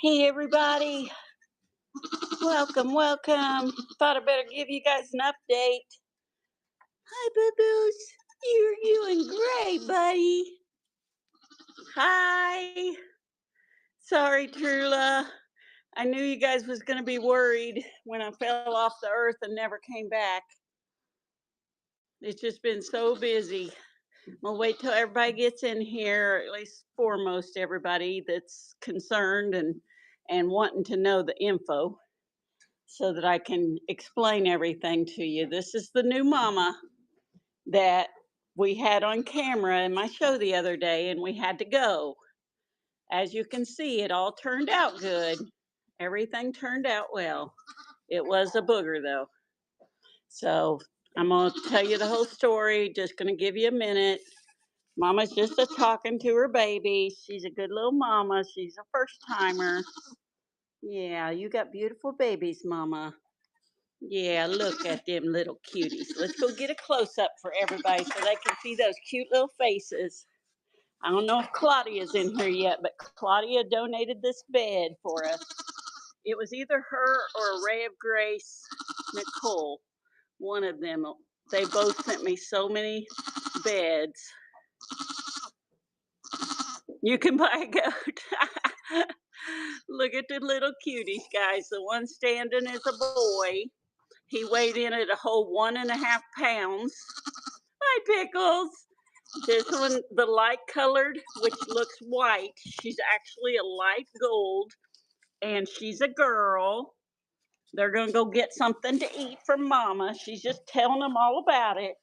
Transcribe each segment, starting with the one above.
Hey everybody, welcome, welcome. Thought I better give you guys an update. Hi, boo boos. You're doing great, buddy. Hi. Sorry, Trula. I knew you guys was gonna be worried when I fell off the earth and never came back. It's just been so busy. We'll wait till everybody gets in here, at least foremost everybody that's concerned and wanting to know the info, so that I can explain everything to you. This is the new mama that we had on camera in my show the other day, and we had to go. As you can see, it all turned out good. Everything turned out well. It was a booger, though. So I'm going to tell you the whole story. Just going to give you a minute. Mama's just a talking to her baby. She's a good little mama. She's a first timer. Yeah, you got beautiful babies, mama. Yeah, look at them little cuties. Let's go get a close up for everybody so they can see those cute little faces. I don't know if Claudia's in here yet, but Claudia donated this bed for us. It was either her or a Ray of Grace Nicole. One of them. They both sent me so many beds. You can buy a goat. Look at the little cuties, guys. The one standing is a boy. He weighed in at a whole 1.5 pounds. Hi, Pickles. This one, the light colored, which looks white. She's actually a light gold, and she's a girl. They're going to go get something to eat from Mama. She's just telling them all about it.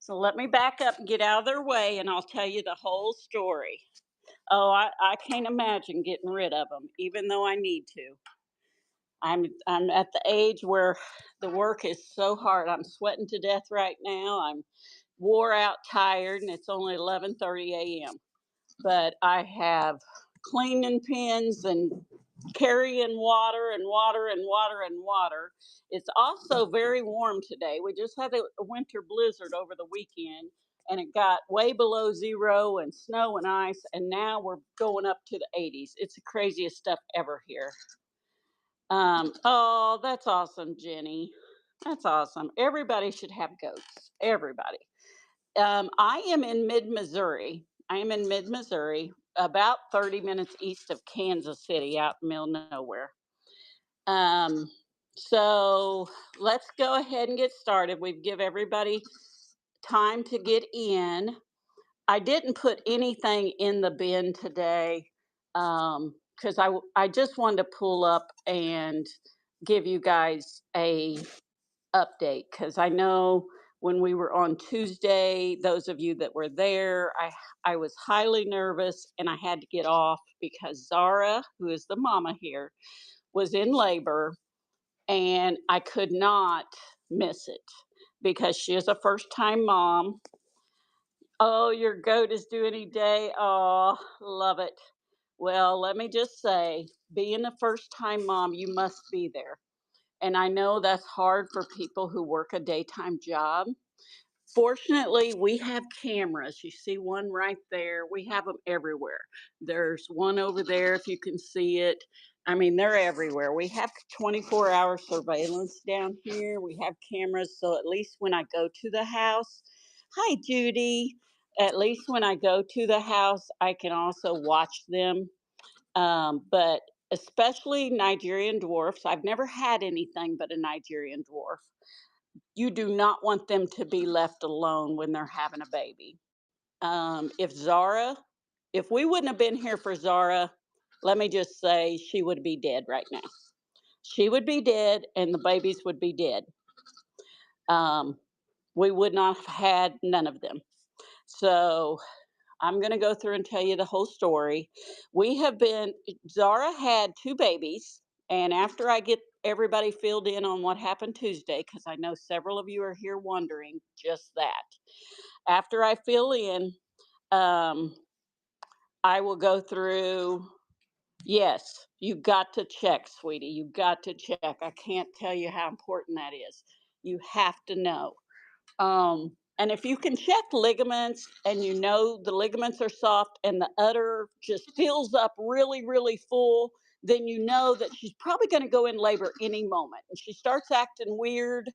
So let me back up and get out of their way, and I'll tell you the whole story. Oh, I can't imagine getting rid of them, even though I need to. I'm at the age where the work is so hard. I'm sweating to death right now. I'm wore out, tired, and it's only 11:30 a.m. But I have cleaning pins and carrying water and water and water and water. It's also very warm today. We just had a winter blizzard over the weekend, and it got way below zero and snow and ice, and now we're going up to the 80s. It's the craziest stuff ever here. Oh, that's awesome, Jenny. That's awesome. Everybody should have goats. Everybody. I am in mid Missouri. I am in mid Missouri, about 30 minutes east of Kansas City, out in the middle of nowhere. Um, so let's go ahead and get started. We give everybody time to get in. I didn't put anything in the bin today because I just wanted to pull up and give you guys a update, because I know when we were on Tuesday, those of you that were there, I was highly nervous and I had to get off because Zara, who is the mama here, was in labor, and I could not miss it because she is a first time mom. Oh, your goat is due any day. Oh, love it. Well, let me just say, being a first time mom, you must be there. And I know that's hard for people who work a daytime job. Fortunately, we have cameras. You see one right there. We have them everywhere. There's one over there if you can see it. I mean, they're everywhere. We have 24-hour surveillance down here. We have cameras. So at least when I go to the house, hi, Judy. At least when I go to the house, I can also watch them. But especially Nigerian dwarfs, I've never had anything but a Nigerian dwarf. You do not want them to be left alone when they're having a baby. If Zara, if we wouldn't have been here for Zara, let me just say she would be dead right now. She would be dead, and the babies would be dead. Um, we would not have had none of them. So I'm going to go through and tell you the whole story. We have been, Zara had two babies. And after I get everybody filled in on what happened Tuesday, because I know several of you are here wondering just that. After I fill in, um, I will go through. Yes, you got to check, sweetie. You got to check. I can't tell you how important that is. You have to know. And if you can check ligaments and you know the ligaments are soft and the udder just fills up really, really full, then you know that she's probably going to go in labor any moment. And she starts acting weird,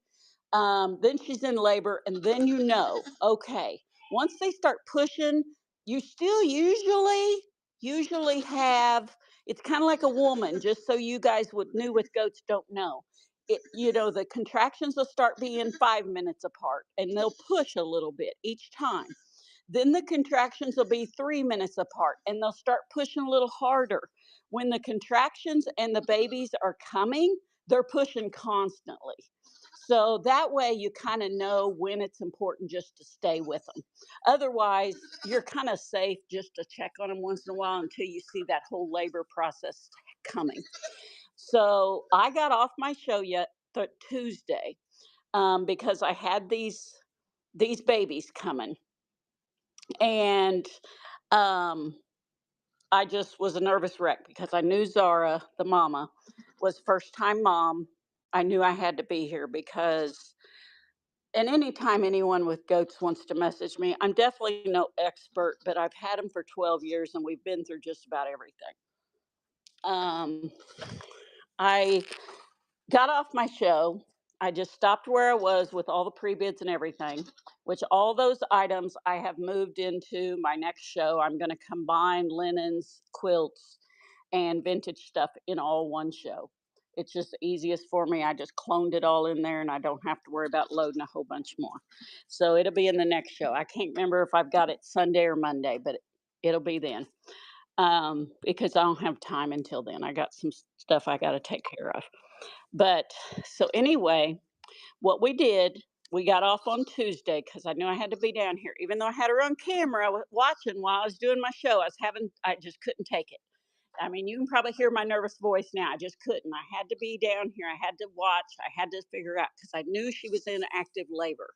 then she's in labor, and then you know, okay, once they start pushing, you still usually have. It's kind of like a woman, just so you guys would new with goats don't know. The contractions will start being 5 minutes apart, and they'll push a little bit each time. Then the contractions will be 3 minutes apart and they'll start pushing a little harder. When the contractions and the babies are coming, they're pushing constantly. So that way you kind of know when it's important just to stay with them. Otherwise, you're kind of safe just to check on them once in a while until you see that whole labor process coming. So I got off my show yet Tuesday because I had these babies coming, and um, I just was a nervous wreck because I knew Zara, the mama, was first time mom. I knew I had to be here because, and anytime anyone with goats wants to message me, I'm definitely no expert, but I've had them for 12 years and we've been through just about everything. Um, I got off my show. I just stopped where I was with all the pre-bids and everything, which all those items I have moved into my next show. I'm going to combine linens, quilts, and vintage stuff in all one show. It's just the easiest for me. I just cloned it all in there and I don't have to worry about loading a whole bunch more. So it'll be in the next show. I can't remember if I've got it Sunday or Monday, but it'll be then, because I don't have time until then. I got some stuff I got to take care of. But so anyway, what we did, we got off on Tuesday because I knew I had to be down here. Even though I had her on camera watching while I was doing my show, I just couldn't take it. I mean, you can probably hear my nervous voice now. I just couldn't. I had to be down here. I had to watch. I had to figure out because I knew she was in active labor.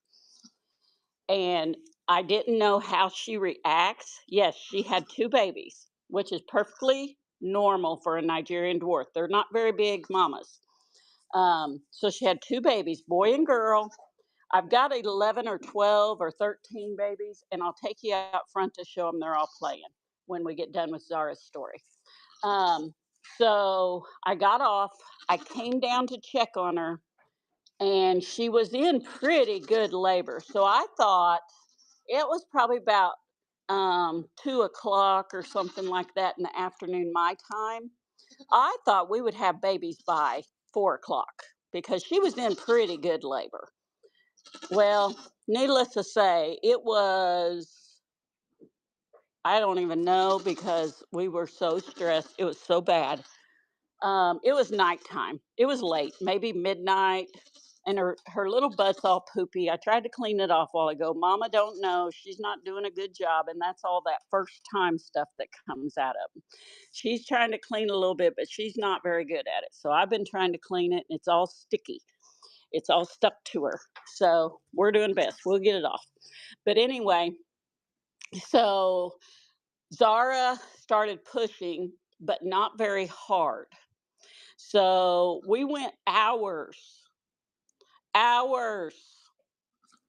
And I didn't know how she reacts. Yes, she had two babies, which is perfectly normal for a Nigerian dwarf. They're not very big mamas. So she had two babies, boy and girl. I've got 11 or 12 or 13 babies, and I'll take you out front to show them they're all playing when we get done with Zara's story. Um, so I got off. I came down to check on her, and she was in pretty good labor. So I thought it was probably about 2 o'clock or something like that in the afternoon, my time. I thought we would have babies by 4 o'clock because she was in pretty good labor. Well, needless to say, it was, I don't even know because we were so stressed. It was so bad. It was nighttime. It was late, maybe midnight, and her little butt's all poopy. I tried to clean it off a while ago. Mama don't know. She's not doing a good job, and that's all that first time stuff that comes out of them. She's trying to clean a little bit, but she's not very good at it. So I've been trying to clean it, and it's all sticky. It's all stuck to her. So we're doing best. We'll get it off. But anyway, so Zara started pushing, but not very hard. So we went hours,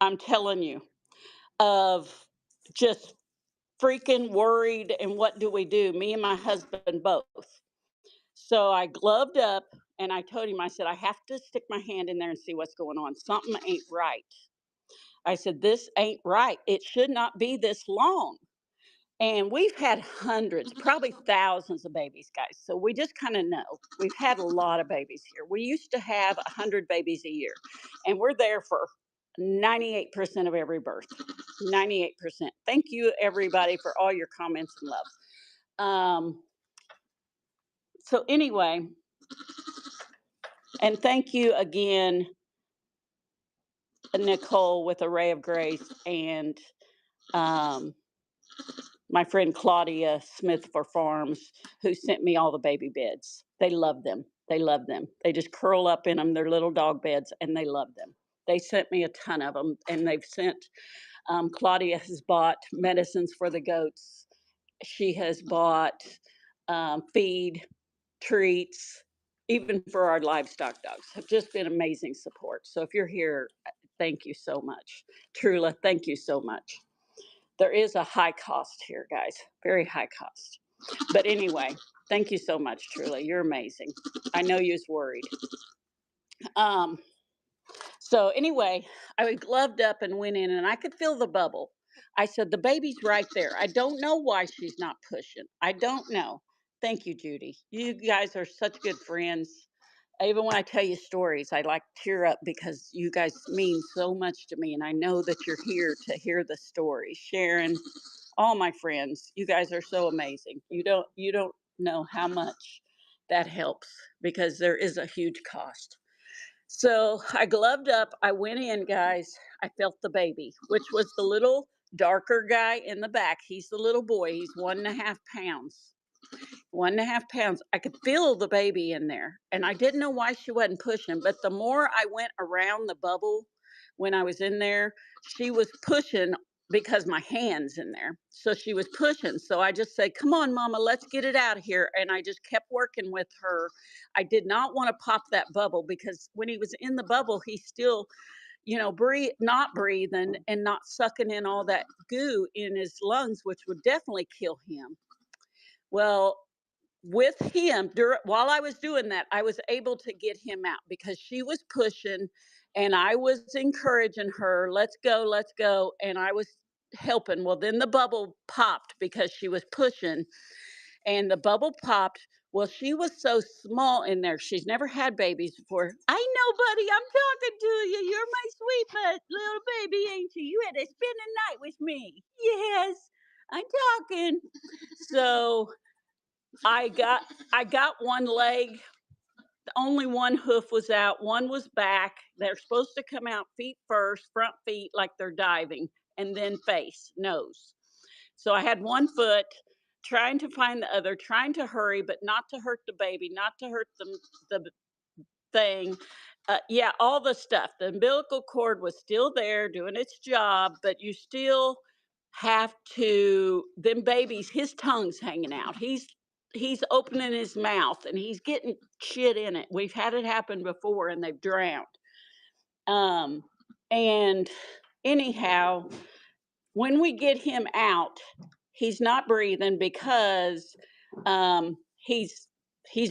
I'm telling you, of just freaking worried. And what do we do? Me and my husband both. So I gloved up and I told him, I said, I have to stick my hand in there and see what's going on. Something ain't right. I said, this ain't right. It should not be this long. And we've had hundreds, probably thousands of babies, guys. So we just kind of know. We've had a lot of babies here. We used to have 100 babies a year, and we're there for 98% of every birth. 98%. Thank you, everybody, for all your comments and love. So, anyway, and thank you again, Nicole with Array of Grace, and um, my friend Claudia Smith for Farms, who sent me all the baby beds. They love them. They love them. They just curl up in them. They're little dog beds, and they love them. They sent me a ton of them, and they've sent. Claudia has bought medicines for the goats. She has bought feed, treats, even for our livestock dogs. Have just been amazing support. So if you're here, Thank you so much. Trula, thank you so much. There is a high cost here, guys, very high cost. But anyway, thank you so much, Trula. You're amazing. I know you was worried. Um, so anyway, I gloved up and went in and I could feel the bubble. I said, the baby's right there. I don't know why she's not pushing. I don't know. Thank you, Judy. You guys are such good friends. Even when I tell you stories, I like tear up because you guys mean so much to me. And I know that you're here to hear the story. Sharon, all my friends, you guys are so amazing. You don't know how much that helps because there is a huge cost. So I gloved up. I went in, guys. I felt the baby, which was the little darker guy in the back. He's the little boy. He's 1.5 pounds. 1.5 pounds. I could feel the baby in there. And I didn't know why she wasn't pushing. But the more I went around the bubble when I was in there, she was pushing because my hand's in there. So she was pushing. So I just said, come on, mama, let's get it out of here. And I just kept working with her. I did not want to pop that bubble because when he was in the bubble, he still, not breathing and not sucking in all that goo in his lungs, which would definitely kill him. Well, with him while I was doing that, I was able to get him out because she was pushing and I was encouraging her, let's go. And I was helping. Well, then the bubble popped because she was pushing and the bubble popped. Well, she was so small in there. She's never had babies before. I know, buddy. I'm talking to you. You're my sweet but little baby, ain't you? You had to spend the night with me. Yes, I'm talking. So I got one leg. Only one hoof was out. One was back. They're supposed to come out feet first, front feet like they're diving, and then face, nose. So I had one foot trying to find the other, trying to hurry, but not to hurt the baby, not to hurt the thing. Yeah, all the stuff. The umbilical cord was still there doing its job, but you still have to. Them babies, his tongue's hanging out. He's opening his mouth and he's getting shit in it. We've had it happen before, and they've drowned. Um, and anyhow, when we get him out, he's not breathing because he's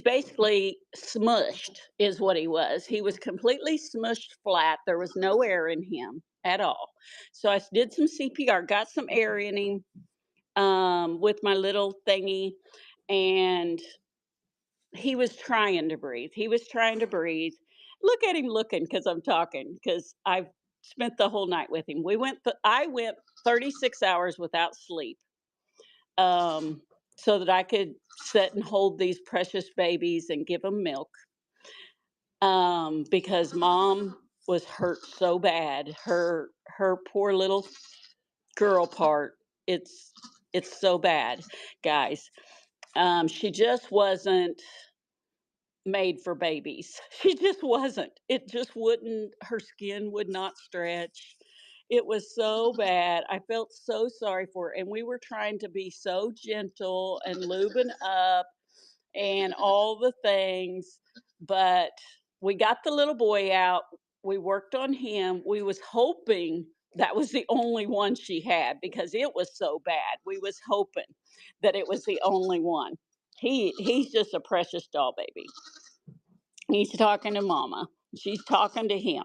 basically smushed is what he was. He was completely smushed flat. There was no air in him at all. So I did some CPR, got some air in him with my little thingy, and he was trying to breathe. He was trying to breathe. Look at him looking because I'm talking because I've spent the whole night with him. I went 36 hours without sleep um, so that I could sit and hold these precious babies and give them milk because mom was hurt so bad. Her poor little girl part. It's so bad, guys. She just wasn't made for babies. She just wasn't. It just wouldn't, her skin would not stretch. It was so bad. I felt so sorry for her. And we were trying to be so gentle and lubing up and all the things. But we got the little boy out. We worked on him. We was hoping that was the only one she had because it was so bad. We was hoping that it was the only one. He's just a precious doll baby. He's talking to mama. She's talking to him.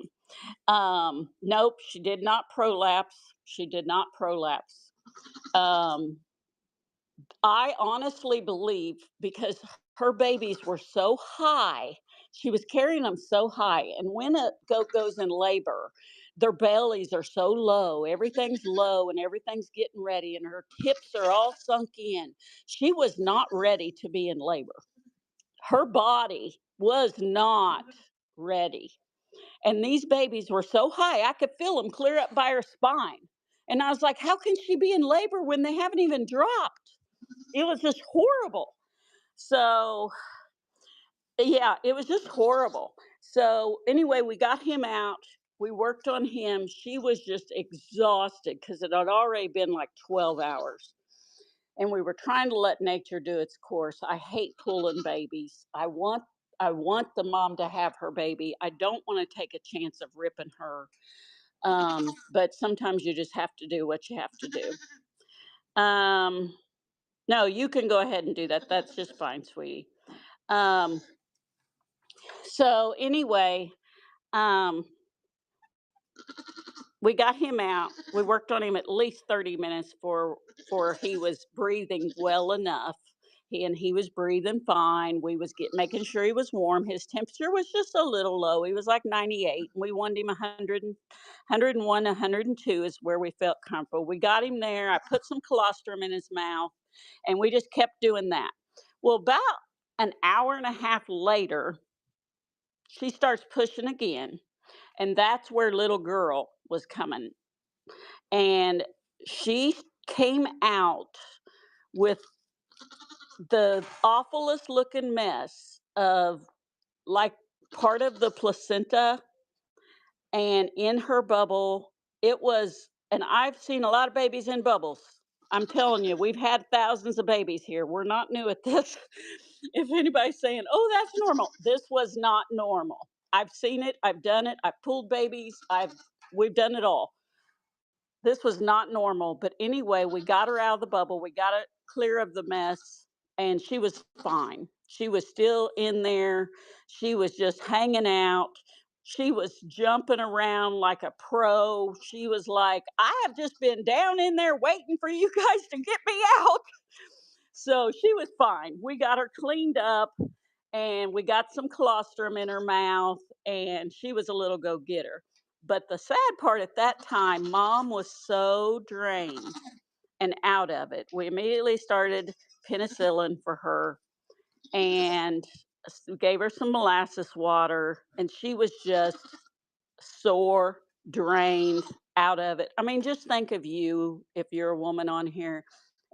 Nope, she did not prolapse. She did not prolapse. Um, I honestly believe because her babies were so high, she was carrying them so high. And when a goat goes in labor, their bellies are so low, everything's low and everything's getting ready, and her hips are all sunk in. She was not ready to be in labor. Her body was not ready. And these babies were so high, I could feel them clear up by her spine. And I was like, how can she be in labor when they haven't even dropped? It was just horrible. So, yeah, it was just horrible. So, anyway, we got him out. We worked on him. She was just exhausted because it had already been like 12 hours. And we were trying to let nature do its course. I hate pulling babies. I want the mom to have her baby. I don't want to take a chance of ripping her. But sometimes you just have to do what you have to do. Um, no, you can go ahead and do that. That's just fine, sweetie. Um, so anyway, um, we got him out. We worked on him at least 30 minutes for he was breathing well enough. He was breathing fine. We was making sure he was warm. His temperature was just a little low. He was like 98. We wanted him 100 101, 102 is where we felt comfortable. We got him there. I put some colostrum in his mouth, and we just kept doing that. Well, about an hour and a half later, she starts pushing again, and that's where little girl was coming, and she came out with the awfulest looking mess of, like, part of the placenta, and in her bubble it was, and I've seen a lot of babies in bubbles. I'm telling you, we've had thousands of babies here. We're not new at this. If anybody's saying, "Oh, that's normal," this was not normal. I've seen it, I've done it, I've pulled babies, I've we've done it all. This was not normal, but anyway, we got her out of the bubble, we got it clear of the mess, and she was fine. She was still in there, she was just hanging out, she was jumping around like a pro. She was like, "I have just been down in there waiting for you guys to get me out." So she was fine. We got her cleaned up, and we got some colostrum in her mouth, and she was a little go getter. But the sad part at that time, mom was so drained and out of it. We immediately started penicillin for her, and gave her some molasses water, and she was just sore, drained, out of it. I mean, just think of you if you're a woman on here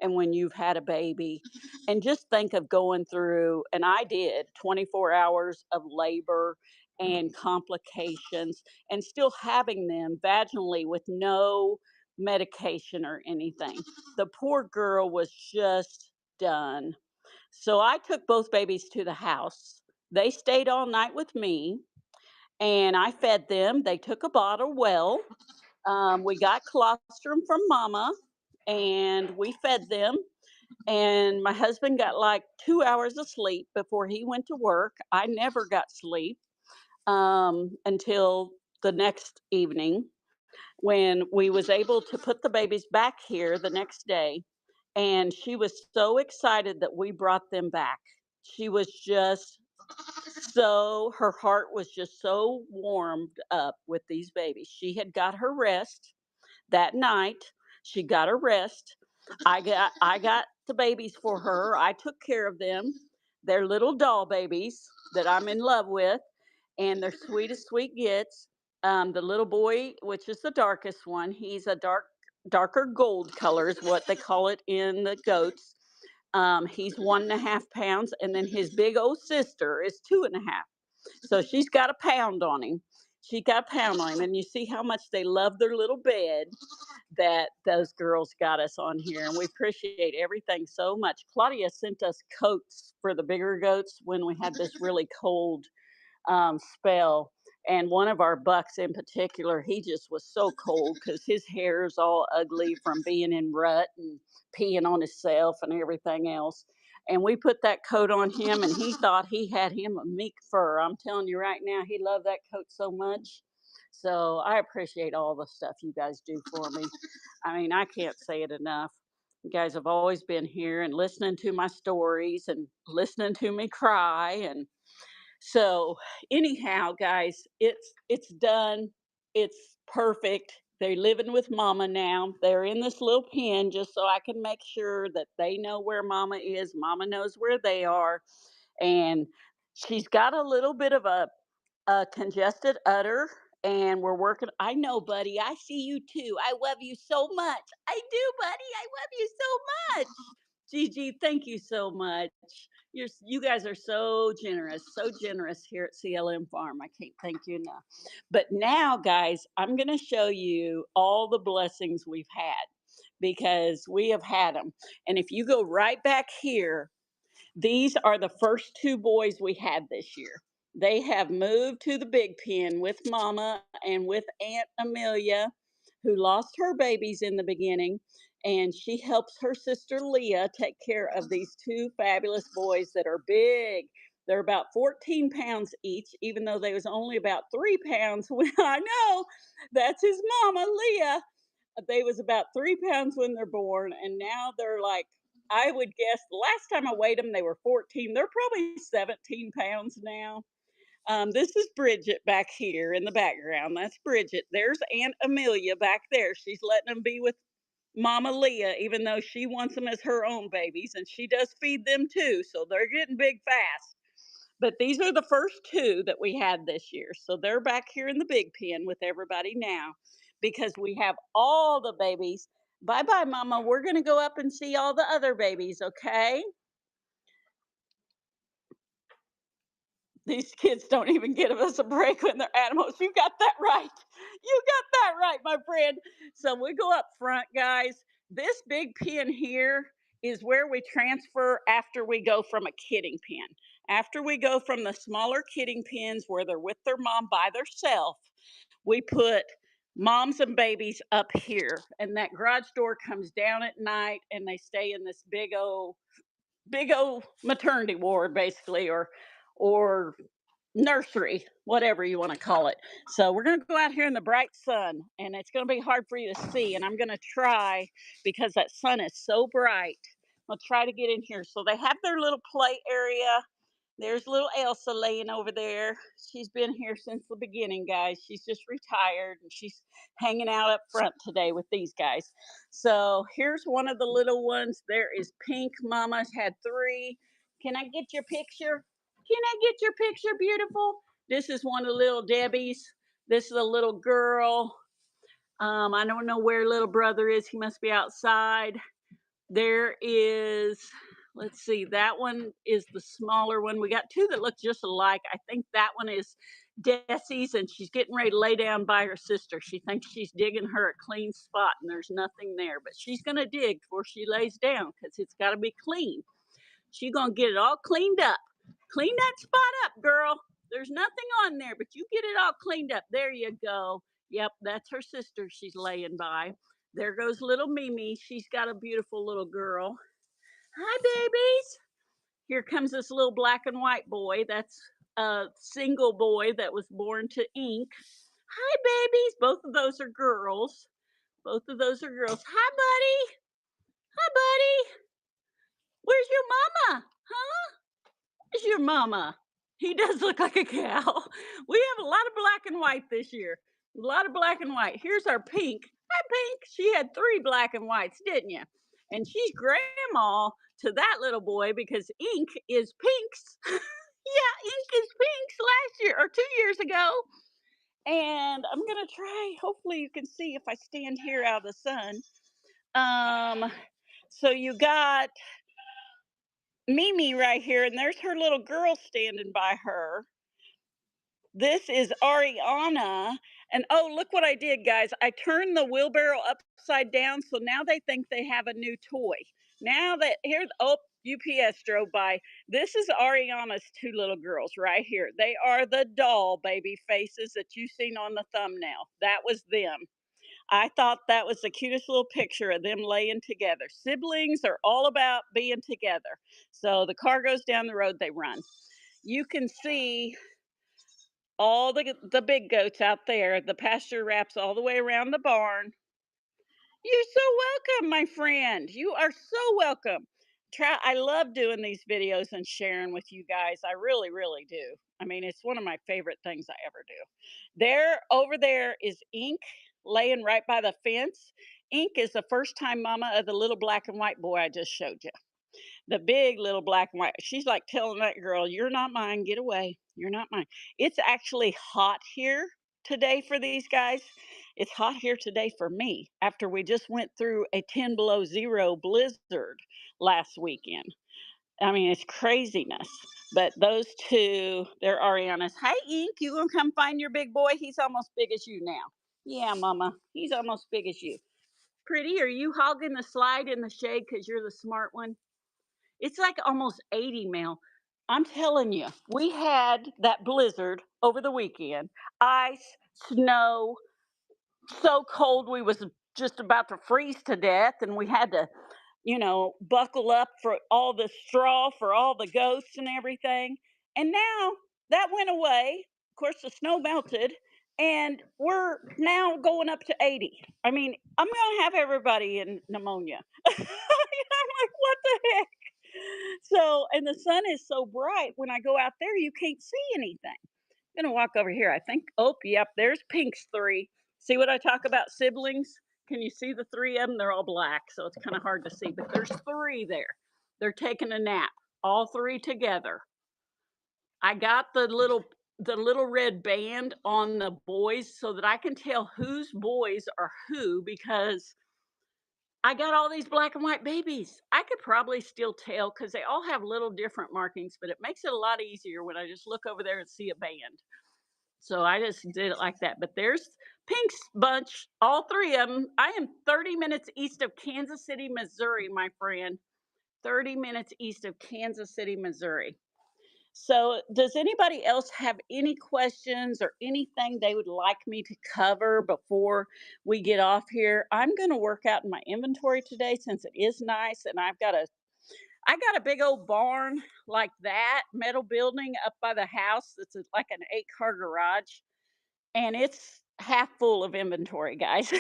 and when you've had a baby, and just think of going through, and I did 24 hours of labor and complications, and still having them vaginally with no medication or anything. The poor girl was just done. So I took both babies to the house. They stayed all night with me, and I fed them. They took a bottle well. We got colostrum from mama, and we fed them. And my husband got like 2 hours of sleep before he went to work. I never got sleep until the next evening, when we was able to put the babies back here the next day. And she was so excited that we brought them back. She was just so, her heart was just so warmed up with these babies. She had got her rest that night. She got her rest. I got the babies for her. I took care of them. They're little doll babies that I'm in love with, and they're sweet as sweet gets. The little boy, which is the darkest one, he's a darker gold color is what they call it in the goats. He's 1.5 pounds, and then his big old sister is 2.5. So she's got a pound on him. She got a pound on him, and you see how much they love their little bed that those girls got us on here, and we appreciate everything so much. Claudia sent us coats for the bigger goats when we had this really cold spell. And one of our bucks in particular, he just was so cold because his hair is all ugly from being in rut and peeing on himself and everything else. And we put that coat on him, and he thought he had him a meek fur. I'm telling you right now, he loved that coat so much. So I appreciate all the stuff you guys do for me. I mean, I can't say it enough. You guys have always been here and listening to my stories and listening to me cry. And so anyhow, guys, it's done. It's perfect. They're living with mama now. They're in this little pen just so I can make sure that they know where mama is. Mama knows where they are. And she's got a little bit of a congested udder, and we're working. I know, buddy. I see you too. I love you so much. I do, buddy. I love you so much. Gigi, thank you so much. You guys are so generous here at CLM Farm. I can't thank you enough. But now, guys, I'm going to show you all the blessings we've had, because we have had them. And if you go right back here, these are the first two boys we had this year. They have moved to the big pen with Mama and with Aunt Amelia, who lost her babies in the beginning. And she helps her sister Leah take care of these two fabulous boys that are big. They're about 14 pounds each, even though they was only about 3 pounds when I know that's his mama, Leah. They was about 3 pounds when they're born, and now they're like, I would guess the last time I weighed them, they were 14. They're probably 17 pounds now. This is Bridget back here in the background. That's Bridget. There's Aunt Amelia back there. She's letting them be with Mama Leah, even though she wants them as her own babies, and she does feed them too. So they're getting big fast. But these are the first two that we had this year. So they're back here in the big pen with everybody now because we have all the babies. Bye bye, Mama. We're going to go up and see all the other babies, okay? These kids don't even give us a break when they're animals. You got that right. You got that right, my friend. So we go up front, guys. This big pen here is where we transfer after we go from a kidding pen. After we go from the smaller kidding pens where they're with their mom by themselves, we put moms and babies up here. And that garage door comes down at night and they stay in this big old maternity ward basically, or nursery, whatever you want to call it. So we're going to go out here in the bright sun, and it's going to be hard for you to see. And I'm going to try because that sun is so bright. I'll try to get in here. So they have their little play area. There's little Elsa laying over there. She's been here since the beginning, guys. She's just retired and she's hanging out up front today with these guys. So here's one of the little ones. There is Pink. Mama's had three. Can I get your picture? Can I get your picture, beautiful? This is one of the little Debbie's. This is a little girl. I don't know where little brother is. He must be outside. There is, let's see, that one is the smaller one. We got two that look just alike. I think that one is Desi's, and she's getting ready to lay down by her sister. She thinks she's digging her a clean spot, and there's nothing there. But she's going to dig before she lays down because it's got to be clean. She's going to get it all cleaned up. Clean that spot up, girl. There's nothing on there, but you get it all cleaned up. There you go. Yep, that's her sister she's laying by. There goes little Mimi. She's got a beautiful little girl. Hi, babies. Here comes this little black and white boy. That's a single boy that was born to ink. Hi, babies. Both of those are girls. Both of those are girls. Hi, buddy. Hi, buddy. Where's your mama? Huh? Where's your mama? He does look like a cow. We have a lot of black and white this year. A lot of black and white. Here's our Pink. Hi, Pink. She had three black and whites, didn't you? And she's grandma to that little boy because Ink is Pink's. Yeah, Ink is Pink's last year or 2 years ago. And I'm gonna try. Hopefully, you can see if I stand here out of the sun. Um, so you got Mimi right here, and there's her little girl standing by her. This is Ariana. And oh, look what I did, guys. I turned the wheelbarrow upside down, so now they think they have a new toy. Now that here, oh, UPS drove by. This is Ariana's two little girls right here. They are the doll baby faces that you've seen on the thumbnail. That was them. I thought that was the cutest little picture of them laying together. Siblings are all about being together. So the car goes down the road, they run. You can see all the big goats out there. The pasture wraps all the way around the barn. You're so welcome, my friend. You are so welcome. I love doing these videos and sharing with you guys. I really, really do. I mean, it's one of my favorite things I ever do. There, over there is Ink laying right by the fence. Ink is the first time mama of the little black and white boy I just showed you. The big little black and white. She's like telling that girl, "You're not mine. Get away. You're not mine." It's actually hot here today for these guys. It's hot here today for me after we just went through a 10 below zero blizzard last weekend. I mean, it's craziness. But those two, they're Ariana's. Hey, Ink, you gonna come find your big boy? He's almost big as you now. Yeah, Mama. He's almost big as you. Pretty, are you hogging the slide in the shade because you're the smart one? It's like almost 80 mil. I'm telling you, we had that blizzard over the weekend, ice, snow, so cold we was just about to freeze to death, and we had to, buckle up for all the straw for all the ghosts and everything. And now that went away. Of course, the snow melted, and we're now going up to 80. I mean, I'm going to have everybody in pneumonia. I'm like, what the heck? So, and the sun is so bright when I go out there, you can't see anything. I'm gonna walk over here. I think, oh, yep, there's Pink's three. See what I talk about siblings? Can you see the three of them? They're all black, so it's kind of hard to see, but there's three there. They're taking a nap, all three together. I got the little red band on the boys so that I can tell whose boys are who because I got all these black and white babies. I could probably still tell because they all have little different markings, but it makes it a lot easier when I just look over there and see a band. So I just did it like that. But there's Pink's bunch, all three of them. I am 30 minutes east of Kansas City, Missouri, my friend. 30 minutes east of Kansas City, Missouri. So, does anybody else have any questions or anything they would like me to cover before we get off here? I'm going to work out in my inventory today since it is nice, and I got a big old barn like that metal building up by the house that's like an 8-car garage, and it's half full of inventory, guys.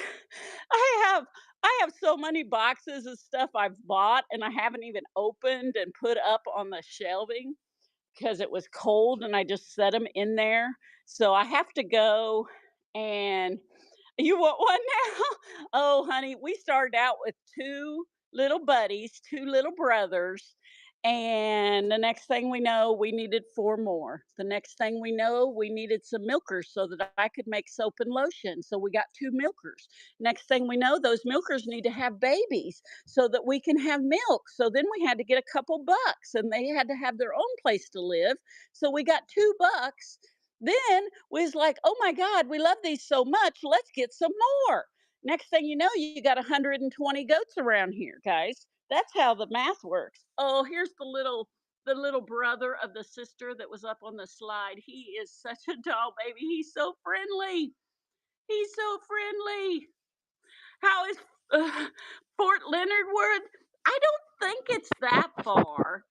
I have I have so many boxes of stuff I've bought and I haven't even opened and put up on the shelving because it was cold and I just set them in there. So I have to go and you want one now? Oh, honey, we started out with 2 little buddies, 2 little brothers, and the next thing we know, we needed 4 more. The next thing we know, we needed some milkers so that I could make soap and lotion, so we got 2 milkers. Next thing we know, those milkers need to have babies so that we can have milk. So then we had to get a couple bucks, and they had to have their own place to live, so we got 2 bucks. Then we was like, "Oh my god, we love these so much, let's get some more." Next thing you know, you got 120 goats around here, guys. That's how the math works. Oh, here's the little brother of the sister that was up on the slide. He is such a doll baby. He's so friendly. He's so friendly. How is Fort Leonard Wood? I don't think it's that far.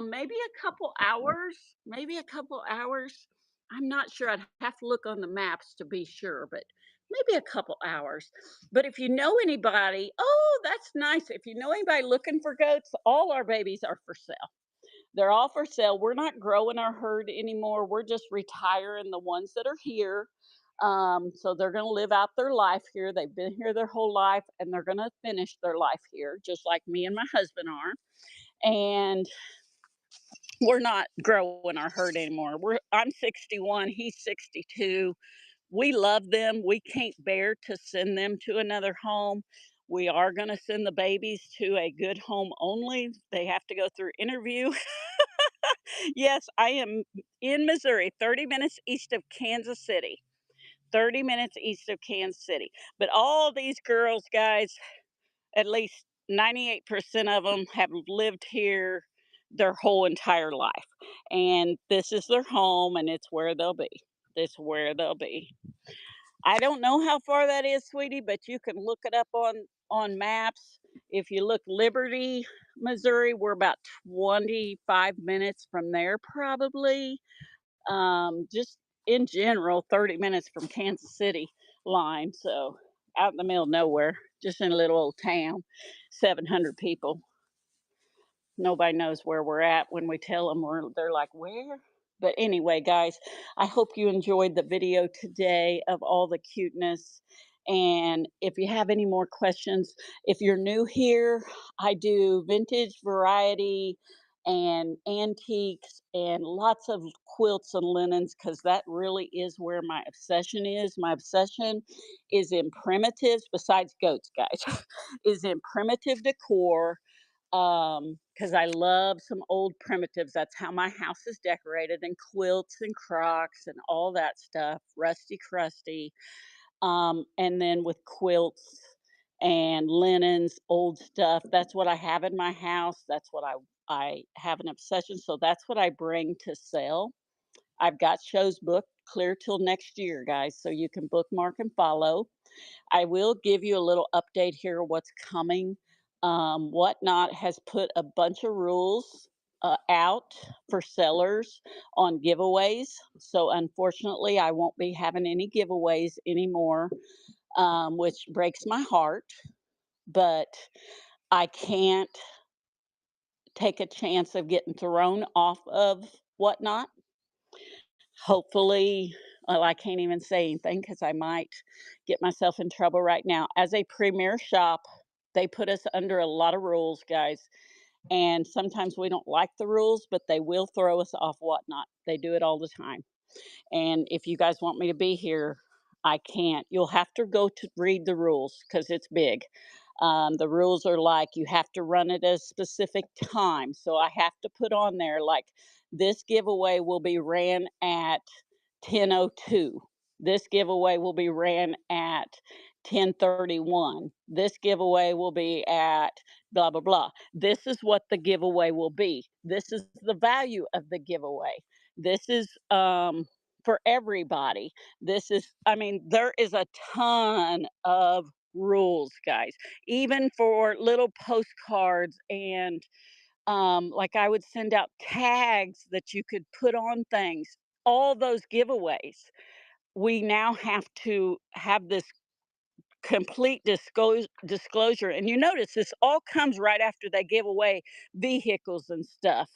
Maybe a couple hours. Maybe a couple hours. I'm not sure. I'd have to look on the maps to be sure, but maybe a couple hours. But if you know anybody, oh, that's nice. If you know anybody looking for goats, all our babies are for sale. They're all for sale. We're not growing our herd anymore. We're just retiring the ones that are here. So they're going to live out their life here. They've been here their whole life and they're going to finish their life here, just like me and my husband are. And we're not growing our herd anymore. I'm 61, he's 62. We love them. We can't bear to send them to another home. We are going to send the babies to a good home only. They have to go through interview. Yes, I am in Missouri, 30 minutes east of Kansas City. 30 minutes east of Kansas City. But all these girls, guys, at least 98% of them have lived here their whole entire life. And this is their home and it's where they'll be. It's where they'll be. I don't know how far that is, sweetie, but you can look it up on maps. If you look Liberty, Missouri, we're about 25 minutes from there probably. Just in general, 30 minutes from Kansas City line. So out in the middle of nowhere, just in a little old town, 700 people. Nobody knows where we're at when we tell them they're like, where? But anyway, guys, I hope you enjoyed the video today of all the cuteness. And if you have any more questions, if you're new here, I do vintage, variety, and antiques, and lots of quilts and linens because that really is where my obsession is. My obsession is in primitives, besides goats, guys, is in primitive decor because I love some old primitives. That's how my house is decorated, and quilts and crocks and all that stuff, rusty crusty. And then with quilts and linens, old stuff. That's what I have in my house. That's what I I have an obsession, so that's what I bring to sell. I've got shows booked clear till next year, guys, so you can bookmark and follow. I will give you a little update here what's coming. Whatnot has put a bunch of rules out for sellers on giveaways. So, unfortunately, I won't be having any giveaways anymore, which breaks my heart. But I can't take a chance of getting thrown off of Whatnot. Hopefully, well, I can't even say anything because I might get myself in trouble right now. As a premier shop, they put us under a lot of rules, guys. And sometimes we don't like the rules, but they will throw us off Whatnot. They do it all the time. And if you guys want me to be here, I can't. You'll have to go to read the rules because it's big. The rules are like you have to run at a specific time. So I have to put on there like this giveaway will be ran at 10:02. This giveaway will be ran at 10:31. This giveaway will be at blah blah blah. This is what the giveaway will be. This is the value of the giveaway. This is for everybody. This is, I mean, there is a ton of rules, guys, even for little postcards and like I would send out tags that you could put on things. All those giveaways, we now have to have this complete disclosure. And you notice this all comes right after they give away vehicles and stuff.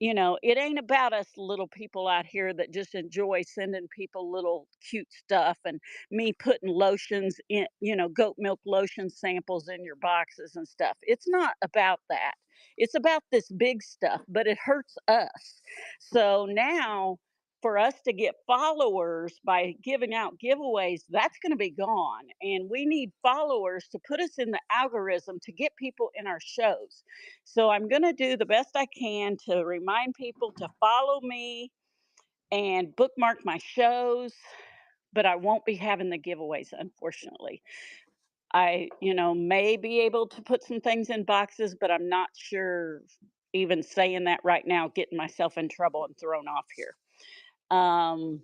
It ain't about us little people out here that just enjoy sending people little cute stuff and me putting lotions in, goat milk lotion samples in your boxes and stuff. It's not about that. It's about this big stuff, but it hurts us. So now, for us to get followers by giving out giveaways, that's going to be gone. And we need followers to put us in the algorithm to get people in our shows. So I'm going to do the best I can to remind people to follow me and bookmark my shows, but I won't be having the giveaways, unfortunately. I, may be able to put some things in boxes, but I'm not sure even saying that right now, getting myself in trouble and thrown off here. Um,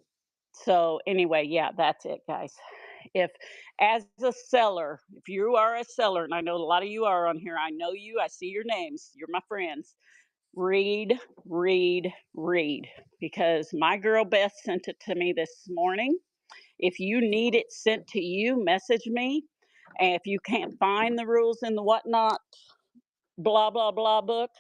so anyway, yeah, that's it, guys. If as a seller, if you are a seller, and I know a lot of you are on here, I know you, I see your names, you're my friends. Read, read, read. Because my girl Beth sent it to me this morning. If you need it sent to you, message me. And if you can't find the rules in the whatnot, blah, blah, blah book,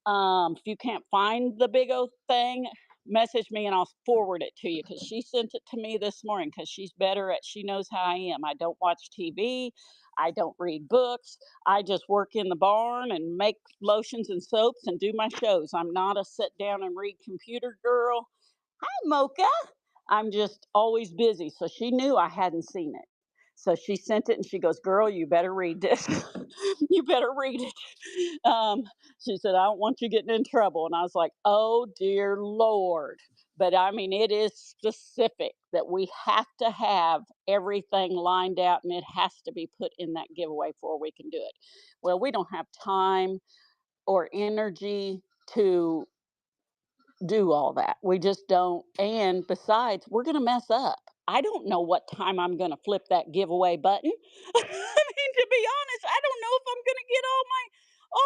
if you can't find the big old thing, message me and I'll forward it to you because she sent it to me this morning because she knows how I am. I don't watch TV. I don't read books. I just work in the barn and make lotions and soaps and do my shows. I'm not a sit down and read computer girl. Hi, Mocha. I'm just always busy. So she knew I hadn't seen it. So she sent it and she goes, "Girl, you better read this. You better read it." She said, "I don't want you getting in trouble." And I was like, "Oh, dear Lord." But I mean, it is specific that we have to have everything lined out and it has to be put in that giveaway before we can do it. Well, we don't have time or energy to do all that. We just don't. And besides, we're going to mess up. I don't know what time I'm going to flip that giveaway button. I mean, to be honest, I don't know if I'm going to get all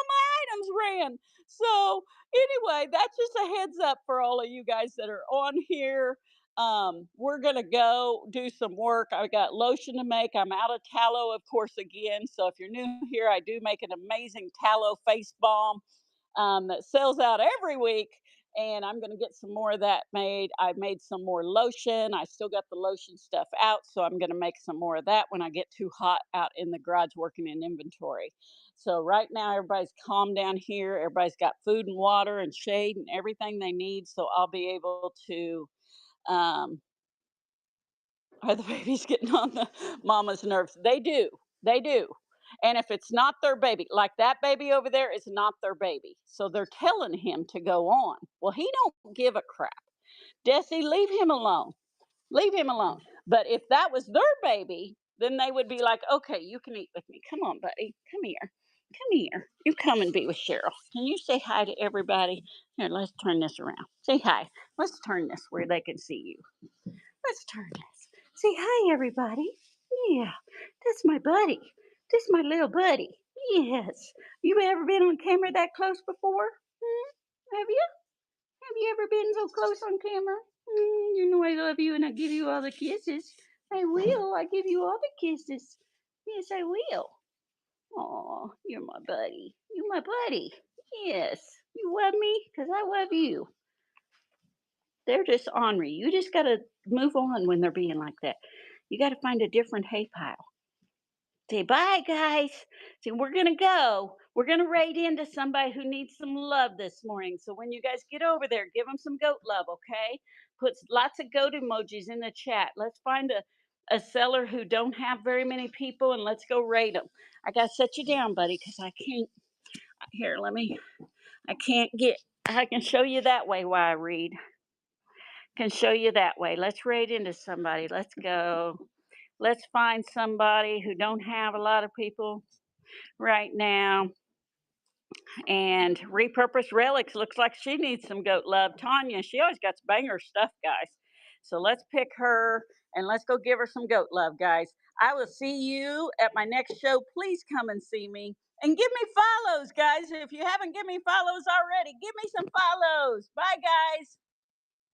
my items ran. So anyway, that's just a heads up for all of you guys that are on here. We're gonna go do some work. I got lotion to make. I'm out of tallow, of course, again. So if you're new here, I do make an amazing tallow face balm that sells out every week. And I'm going to get some more of that made. I made some more lotion. I still got the lotion stuff out. So I'm going to make some more of that when I get too hot out in the garage working in inventory. So right now, everybody's calm down here. Everybody's got food and water and shade and everything they need. So I'll be able to um, are the babies getting on the mama's nerves? They do. They do. And if it's not their baby, like that baby over there is not their baby. So they're telling him to go on. Well, he don't give a crap. Desi, leave him alone. Leave him alone. But if that was their baby, then they would be like, okay, you can eat with me. Come on, buddy. Come here. Come here. You come and be with Cheryl. Can you say hi to everybody? Here, let's turn this around. Say hi. Let's turn this where they can see you. Let's turn this. Say hi, everybody. Yeah, that's my buddy. That's my little buddy. Yes. You ever been on camera that close before? Have you? Have you ever been so close on camera? You know I love you and I give you all the kisses. I will. I give you all the kisses. Yes, I will. Oh, you're my buddy. You're my buddy. Yes. You love me because I love you. They're just ornery. You just got to move on when they're being like that. You got to find a different hay pile. Say bye, guys. See, we're going to go. We're going to raid into somebody who needs some love this morning. So when you guys get over there, give them some goat love, okay? Put lots of goat emojis in the chat. Let's find a seller who don't have very many people and let's go raid them. I got to set you down, buddy, because I can't. Here, I can't get, I can show you that way while I read. Can show you that way. Let's raid into somebody. Let's go. Let's find somebody who don't have a lot of people right now. And repurposed relics looks like she needs some goat love. Tanya, she always got banger stuff, guys. So let's pick her and let's go give her some goat love, guys. I will see you at my next show. Please come and see me and give me follows, guys. If you haven't given me follows already, give me some follows. Bye, guys.